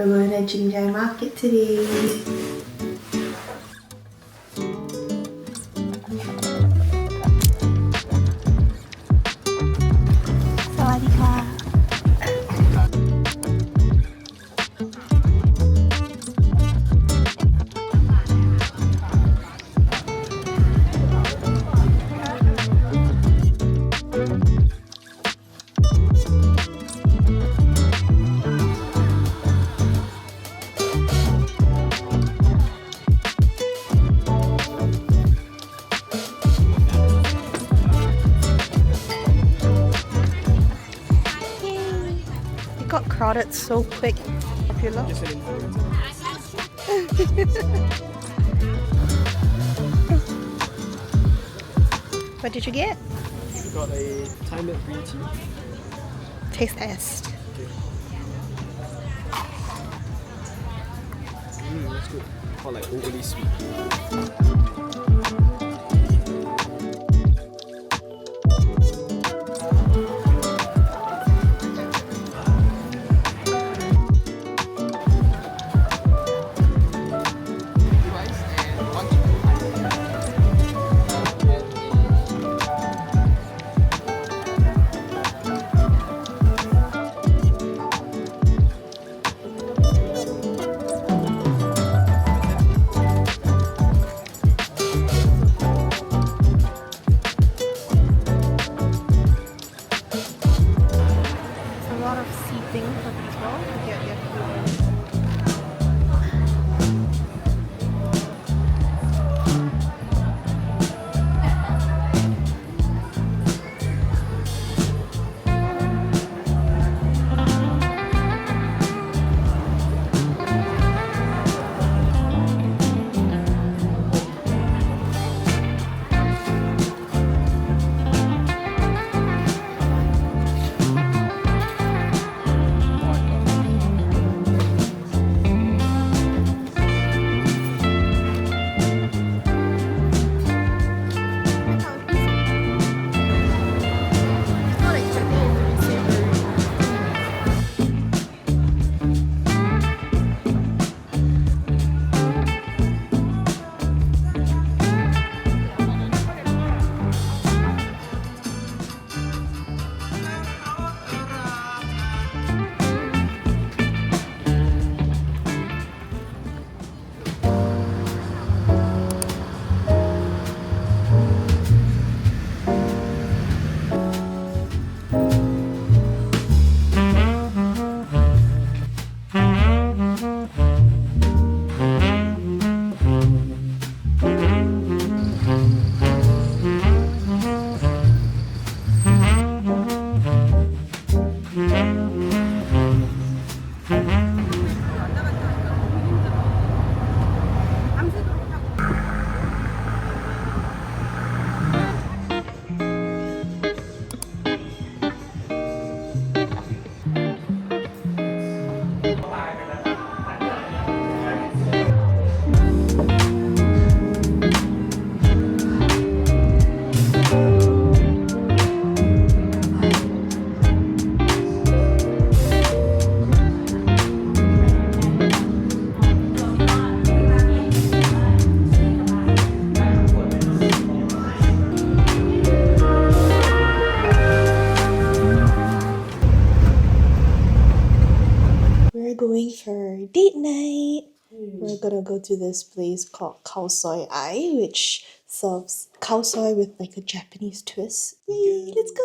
We're going to Chiang Mai market today. Got crowded so quick. Popular. What did you get? We got a Thai milk green tea. Taste test. Okay. That's good. Or like overly sweet. Going for date night. We're gonna go to this place called Khao Soi Ai, which serves khao soi with like a Japanese twist. Yay, let's go!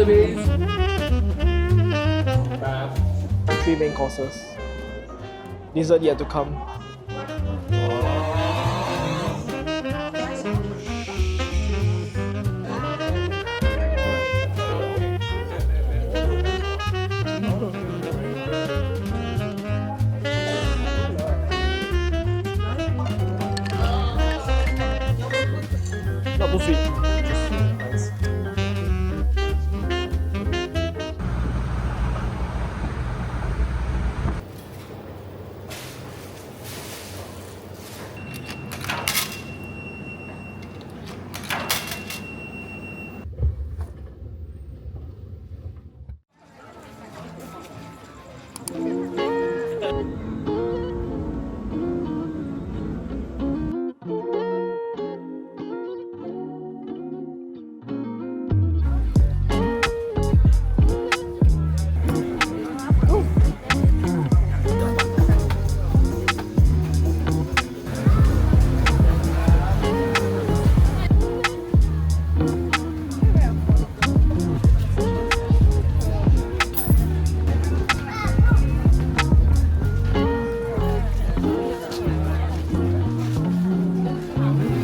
Three main courses. Dessert yet to come. Not too sweet. Just nice.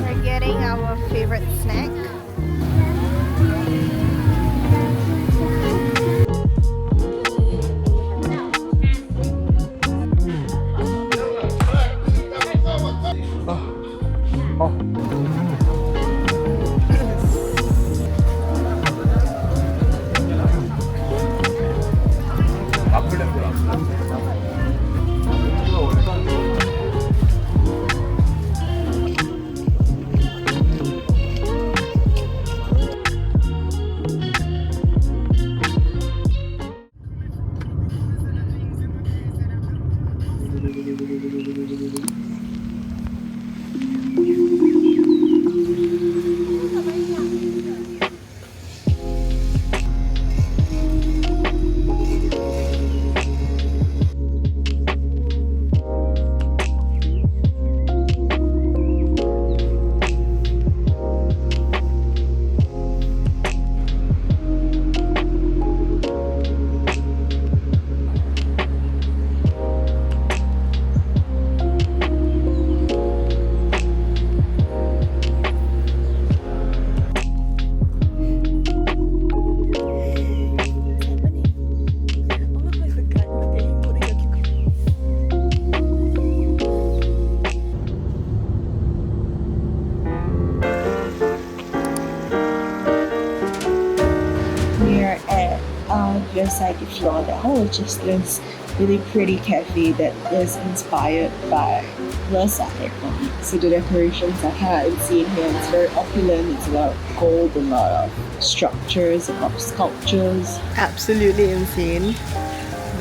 We're getting our favorite snack. We're at Versailles Florida, which is this really pretty cafe that is inspired by Versailles. So the decorations are kind of insane here. It's very opulent. It's a lot of gold, a lot of structures, a lot of sculptures. Absolutely insane.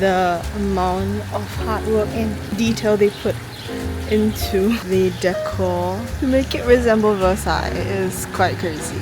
The amount of hard work and detail they put into the decor to make it resemble Versailles is quite crazy.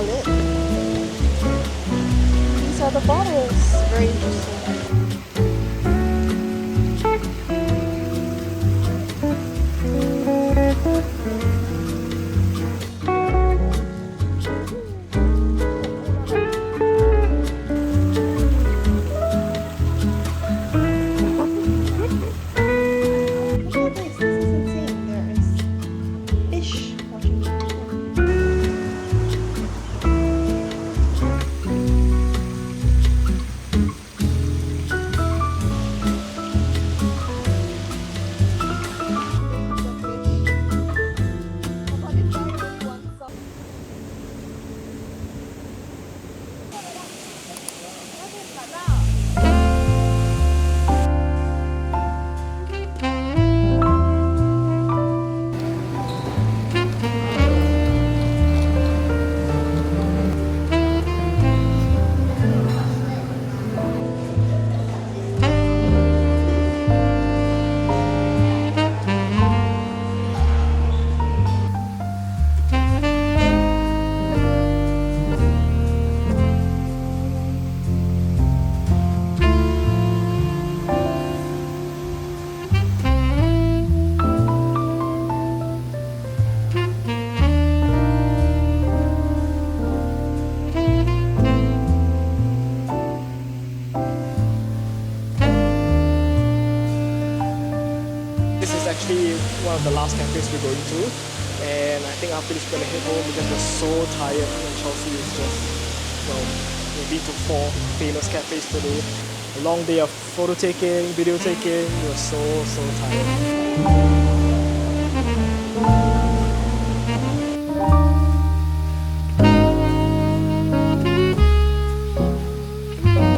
lid. These are the bottles. Very interesting. Look at this. This is insane. There is fish washing machine. This is actually one of the last cafes we're going to, and I think after this we're gonna head home because we're so tired, and Chelsea is just, well, we've been to 4 famous cafes today. A long day of photo taking, video taking. We're so tired.